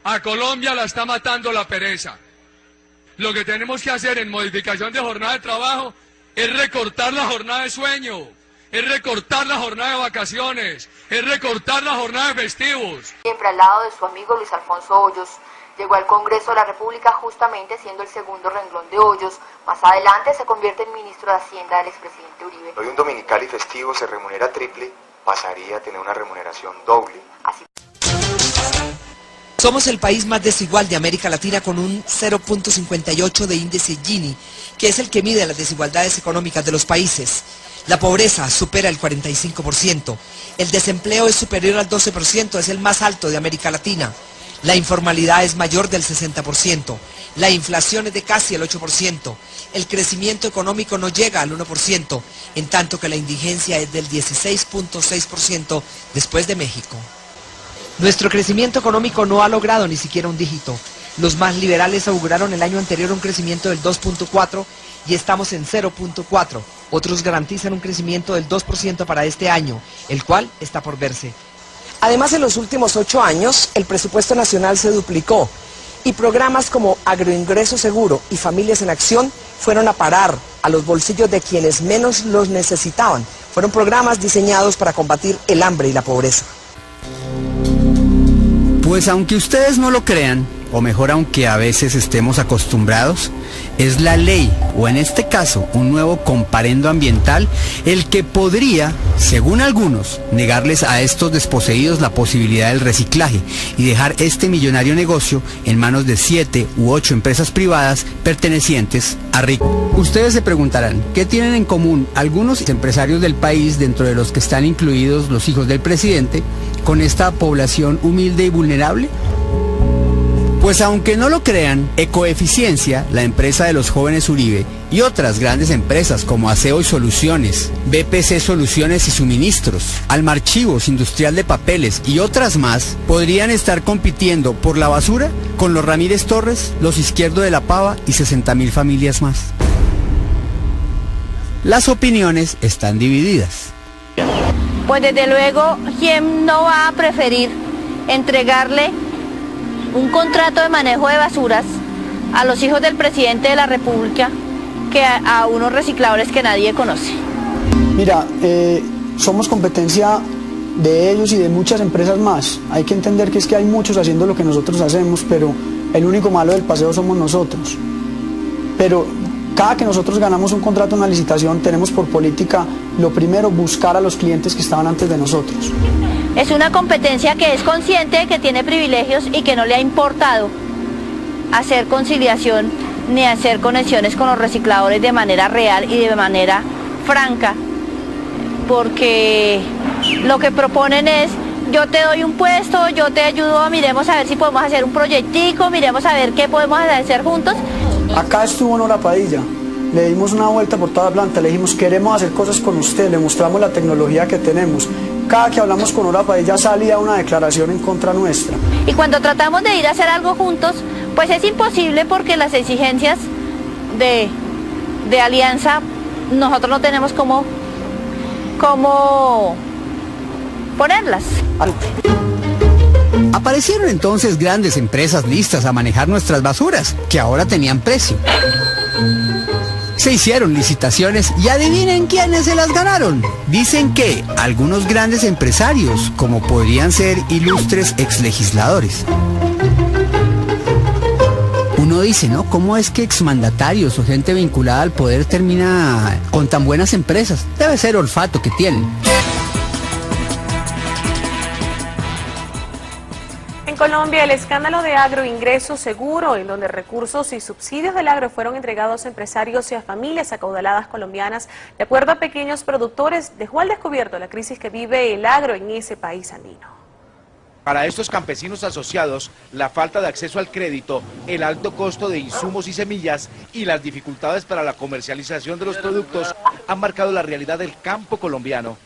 A Colombia la está matando la pereza. Lo que tenemos que hacer en modificación de jornada de trabajo es recortar la jornada de sueño, es recortar la jornada de vacaciones, es recortar la jornada de festivos. Siempre al lado de su amigo Luis Alfonso Hoyos, llegó al Congreso de la República justamente siendo el segundo renglón de Hoyos. Más adelante se convierte en ministro de Hacienda del expresidente Uribe. Hoy un dominical y festivo se remunera triple, pasaría a tener una remuneración doble. Así. Somos el país más desigual de América Latina con un 0.58 de índice Gini, que es el que mide las desigualdades económicas de los países. La pobreza supera el 45%, el desempleo es superior al 12%, es el más alto de América Latina. La informalidad es mayor del 60%, la inflación es de casi el 8%, el crecimiento económico no llega al 1%, en tanto que la indigencia es del 16.6% después de México. Nuestro crecimiento económico no ha logrado ni siquiera un dígito. Los más liberales auguraron el año anterior un crecimiento del 2.4% y estamos en 0.4%. Otros garantizan un crecimiento del 2% para este año, el cual está por verse. Además, en los últimos 8 años, el presupuesto nacional se duplicó y programas como Agroingreso Seguro y Familias en Acción fueron a parar a los bolsillos de quienes menos los necesitaban. Fueron programas diseñados para combatir el hambre y la pobreza. Pues aunque ustedes no lo crean, o mejor aunque a veces estemos acostumbrados, es la ley, o en este caso un nuevo comparendo ambiental, el que podría, según algunos, negarles a estos desposeídos la posibilidad del reciclaje y dejar este millonario negocio en manos de 7 u 8 empresas privadas pertenecientes a Rico. Ustedes se preguntarán, ¿qué tienen en común algunos empresarios del país, dentro de los que están incluidos los hijos del presidente, con esta población humilde y vulnerable? Pues aunque no lo crean, Ecoeficiencia, la empresa de los jóvenes Uribe, y otras grandes empresas como Aseo y Soluciones, BPC Soluciones y Suministros, Almarchivos Industrial de Papeles y otras más, podrían estar compitiendo por la basura con los Ramírez Torres, los Izquierdo de la Pava y 60.000 familias más. Las opiniones están divididas. Pues desde luego, ¿quién no va a preferir entregarle un contrato de manejo de basuras a los hijos del presidente de la República que a unos recicladores que nadie conoce? Mira, somos competencia de ellos y de muchas empresas más. Hay que entender que es que hay muchos haciendo lo que nosotros hacemos, pero el único malo del paseo somos nosotros. Pero cada que nosotros ganamos un contrato, una licitación, tenemos por política, lo primero, buscar a los clientes que estaban antes de nosotros. Es una competencia que es consciente, que tiene privilegios y que no le ha importado hacer conciliación ni hacer conexiones con los recicladores de manera real y de manera franca, porque lo que proponen es: yo te doy un puesto, yo te ayudo, miremos a ver si podemos hacer un proyectico, miremos a ver qué podemos hacer juntos. Acá estuvo Nora Padilla, le dimos una vuelta por toda la planta, le dijimos: queremos hacer cosas con usted, le mostramos la tecnología que tenemos. Cada que hablamos con Nora Padilla salía una declaración en contra nuestra. Y cuando tratamos de ir a hacer algo juntos, pues es imposible, porque las exigencias de alianza, nosotros no tenemos cómo ponerlas. Aparecieron entonces grandes empresas listas a manejar nuestras basuras, que ahora tenían precio. Se hicieron licitaciones y adivinen quiénes se las ganaron. Dicen que algunos grandes empresarios, como podrían ser ilustres exlegisladores. Uno dice, ¿no? ¿Cómo es que exmandatarios o gente vinculada al poder termina con tan buenas empresas? Debe ser olfato que tienen. En Colombia, el escándalo de Agroingreso Seguro, en donde recursos y subsidios del agro fueron entregados a empresarios y a familias acaudaladas colombianas, de acuerdo a pequeños productores, dejó al descubierto la crisis que vive el agro en ese país andino. Para estos campesinos asociados, la falta de acceso al crédito, el alto costo de insumos y semillas y las dificultades para la comercialización de los productos han marcado la realidad del campo colombiano.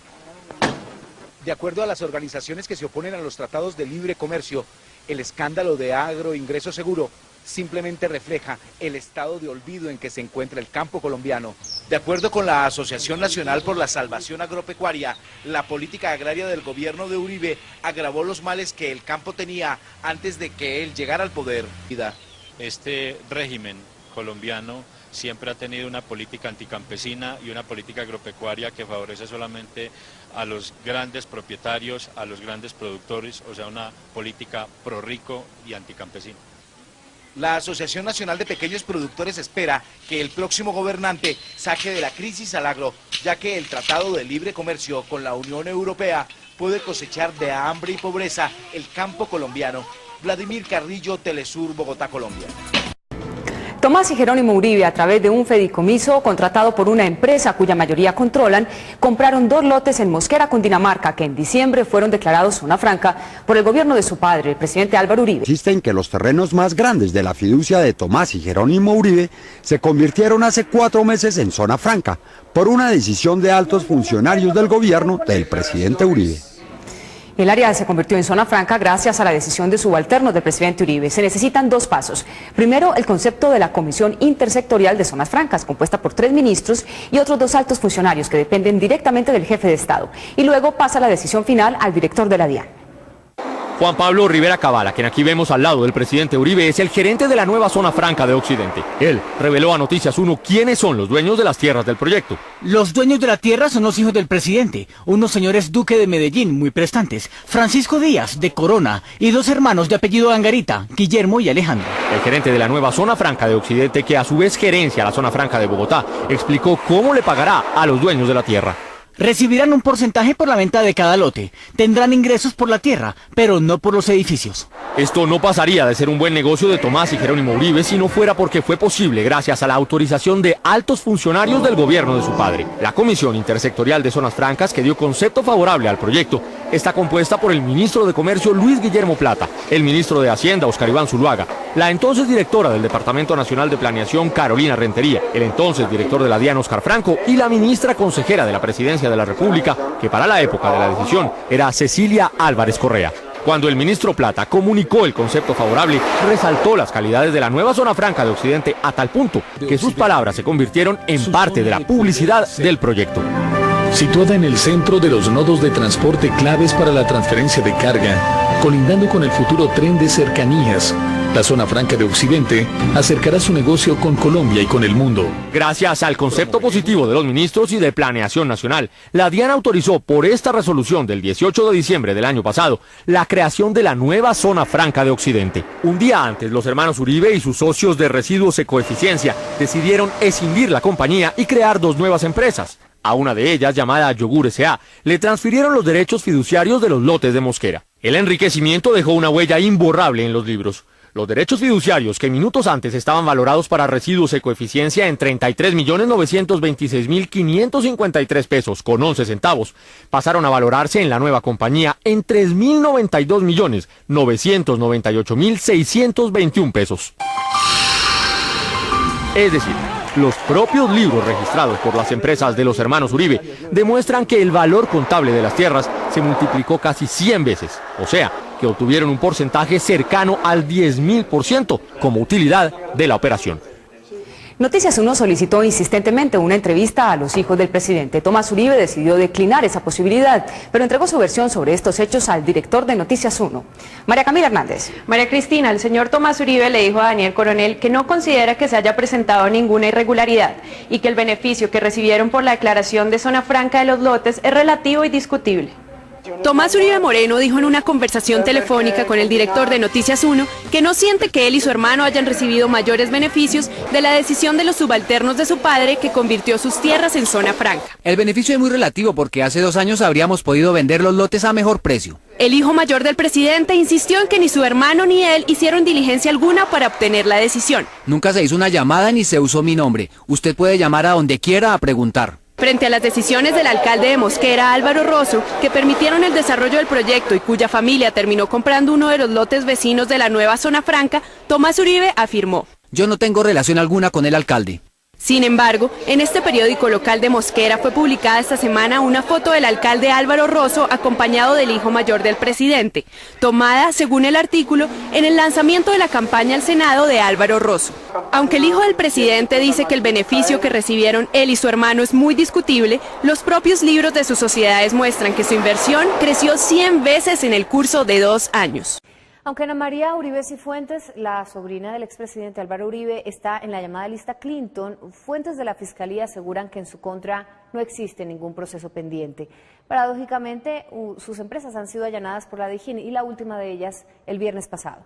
De acuerdo a las organizaciones que se oponen a los tratados de libre comercio, el escándalo de Agroingreso Seguro simplemente refleja el estado de olvido en que se encuentra el campo colombiano. De acuerdo con la Asociación Nacional por la Salvación Agropecuaria, la política agraria del gobierno de Uribe agravó los males que el campo tenía antes de que él llegara al poder. Este régimen colombiano siempre ha tenido una política anticampesina y una política agropecuaria que favorece solamente a los grandes propietarios, a los grandes productores, o sea, una política pro rico y anticampesina. La Asociación Nacional de Pequeños Productores espera que el próximo gobernante saque de la crisis al agro, ya que el Tratado de Libre Comercio con la Unión Europea puede cosechar de hambre y pobreza el campo colombiano. Vladimir Carrillo, Telesur, Bogotá, Colombia. Tomás y Jerónimo Uribe, a través de un fideicomiso contratado por una empresa cuya mayoría controlan, compraron 2 lotes en Mosquera, Cundinamarca, que en diciembre fueron declarados zona franca por el gobierno de su padre, el presidente Álvaro Uribe. Insiste en que los terrenos más grandes de la fiducia de Tomás y Jerónimo Uribe se convirtieron hace 4 meses en zona franca por una decisión de altos funcionarios del gobierno del presidente Uribe. El área se convirtió en zona franca gracias a la decisión de subalternos del presidente Uribe. Se necesitan 2 pasos. Primero, el concepto de la Comisión Intersectorial de Zonas Francas, compuesta por 3 ministros y otros 2 altos funcionarios que dependen directamente del jefe de Estado. Y luego pasa la decisión final al director de la DIAN. Juan Pablo Rivera Cabala, quien aquí vemos al lado del presidente Uribe, es el gerente de la nueva zona franca de Occidente. Él reveló a Noticias 1 quiénes son los dueños de las tierras del proyecto. Los dueños de la tierra son los hijos del presidente, unos señores Duque de Medellín, muy prestantes, Francisco Díaz, de Corona, y 2 hermanos de apellido Angarita, Guillermo y Alejandro. El gerente de la nueva zona franca de Occidente, que a su vez gerencia la zona franca de Bogotá, explicó cómo le pagará a los dueños de la tierra. Recibirán un porcentaje por la venta de cada lote. Tendrán ingresos por la tierra, pero no por los edificios. Esto no pasaría de ser un buen negocio de Tomás y Jerónimo Uribe si no fuera porque fue posible gracias a la autorización de altos funcionarios del gobierno de su padre. La Comisión Intersectorial de Zonas Francas, que dio concepto favorable al proyecto, está compuesta por el ministro de Comercio Luis Guillermo Plata, el ministro de Hacienda Oscar Iván Zuluaga, la entonces directora del Departamento Nacional de Planeación Carolina Rentería, el entonces director de la DIAN Oscar Franco y la ministra consejera de la Presidencia de la República, que para la época de la decisión era Cecilia Álvarez Correa. Cuando el ministro Plata comunicó el concepto favorable, resaltó las calidades de la nueva zona franca de Occidente a tal punto que sus palabras se convirtieron en parte de la publicidad del proyecto. Situada en el centro de los nodos de transporte claves para la transferencia de carga, colindando con el futuro tren de cercanías, la zona franca de Occidente acercará su negocio con Colombia y con el mundo. Gracias al concepto positivo de los ministros y de Planeación Nacional, la DIAN autorizó por esta resolución del 18 de diciembre del año pasado la creación de la nueva zona franca de Occidente. Un día antes, los hermanos Uribe y sus socios de Residuos Ecoeficiencia decidieron escindir la compañía y crear 2 nuevas empresas. A una de ellas, llamada Yogur S.A., le transfirieron los derechos fiduciarios de los lotes de Mosquera. El enriquecimiento dejó una huella imborrable en los libros. Los derechos fiduciarios, que minutos antes estaban valorados para Residuos Ecoeficiencia en 33.926.553 pesos con 11 centavos, pasaron a valorarse en la nueva compañía en 3.092.998.621 pesos. Es decir, los propios libros registrados por las empresas de los hermanos Uribe demuestran que el valor contable de las tierras se multiplicó casi 100 veces, o sea, que obtuvieron un porcentaje cercano al 10.000% como utilidad de la operación. Noticias 1 solicitó insistentemente una entrevista a los hijos del presidente. Tomás Uribe decidió declinar esa posibilidad, pero entregó su versión sobre estos hechos al director de Noticias 1. María Camila Hernández. María Cristina, el señor Tomás Uribe le dijo a Daniel Coronel que no considera que se haya presentado ninguna irregularidad y que el beneficio que recibieron por la declaración de zona franca de los lotes es relativo y discutible. Tomás Uribe Moreno dijo en una conversación telefónica con el director de Noticias 1 que no siente que él y su hermano hayan recibido mayores beneficios de la decisión de los subalternos de su padre que convirtió sus tierras en zona franca. El beneficio es muy relativo porque hace 2 años habríamos podido vender los lotes a mejor precio. El hijo mayor del presidente insistió en que ni su hermano ni él hicieron diligencia alguna para obtener la decisión. Nunca se hizo una llamada ni se usó mi nombre. Usted puede llamar a donde quiera a preguntar. Frente a las decisiones del alcalde de Mosquera, Álvaro Rosso, que permitieron el desarrollo del proyecto y cuya familia terminó comprando uno de los lotes vecinos de la nueva zona franca, Tomás Uribe afirmó: yo no tengo relación alguna con el alcalde. Sin embargo, en este periódico local de Mosquera fue publicada esta semana una foto del alcalde Álvaro Rosso acompañado del hijo mayor del presidente, tomada, según el artículo, en el lanzamiento de la campaña al Senado de Álvaro Rosso. Aunque el hijo del presidente dice que el beneficio que recibieron él y su hermano es muy discutible, los propios libros de sus sociedades muestran que su inversión creció 100 veces en el curso de 2 años. Aunque Ana María Uribe Cifuentes, la sobrina del expresidente Álvaro Uribe, está en la llamada lista Clinton, fuentes de la Fiscalía aseguran que en su contra no existe ningún proceso pendiente. Paradójicamente, sus empresas han sido allanadas por la DIJÍN y la última de ellas el viernes pasado.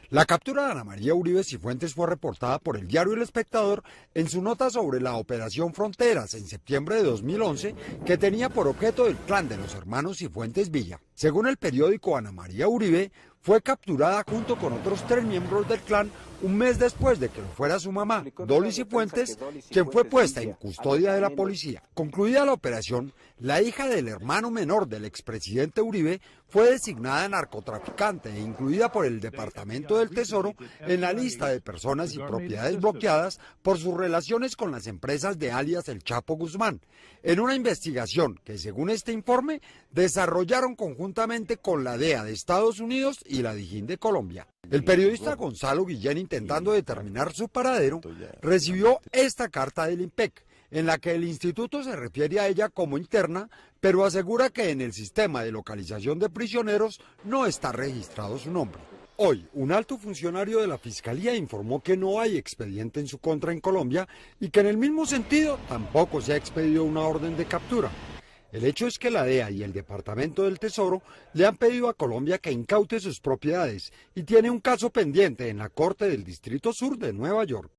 La captura de Ana María Uribe Cifuentes fue reportada por el diario El Espectador en su nota sobre la Operación Fronteras en septiembre de 2011, que tenía por objeto el clan de los hermanos Cifuentes Villa. Según el periódico, Ana María Uribe fue capturada junto con otros 3 miembros del clan un mes después de que lo fuera su mamá, Dolly Cifuentes, quien fue puesta en custodia de la policía. Concluida la operación, la hija del hermano menor del expresidente Uribe fue designada narcotraficante e incluida por el Departamento del Tesoro en la lista de personas y propiedades bloqueadas por sus relaciones con las empresas de alias El Chapo Guzmán, en una investigación que, según este informe, desarrollaron conjuntamente con la DEA de Estados Unidos y la DIJÍN de Colombia. El periodista Gonzalo Guillén, intentando determinar su paradero, recibió esta carta del IMPEC, en la que el instituto se refiere a ella como interna, pero asegura que en el sistema de localización de prisioneros no está registrado su nombre. Hoy, un alto funcionario de la Fiscalía informó que no hay expediente en su contra en Colombia y que en el mismo sentido tampoco se ha expedido una orden de captura. El hecho es que la DEA y el Departamento del Tesoro le han pedido a Colombia que incaute sus propiedades y tiene un caso pendiente en la Corte del Distrito Sur de Nueva York.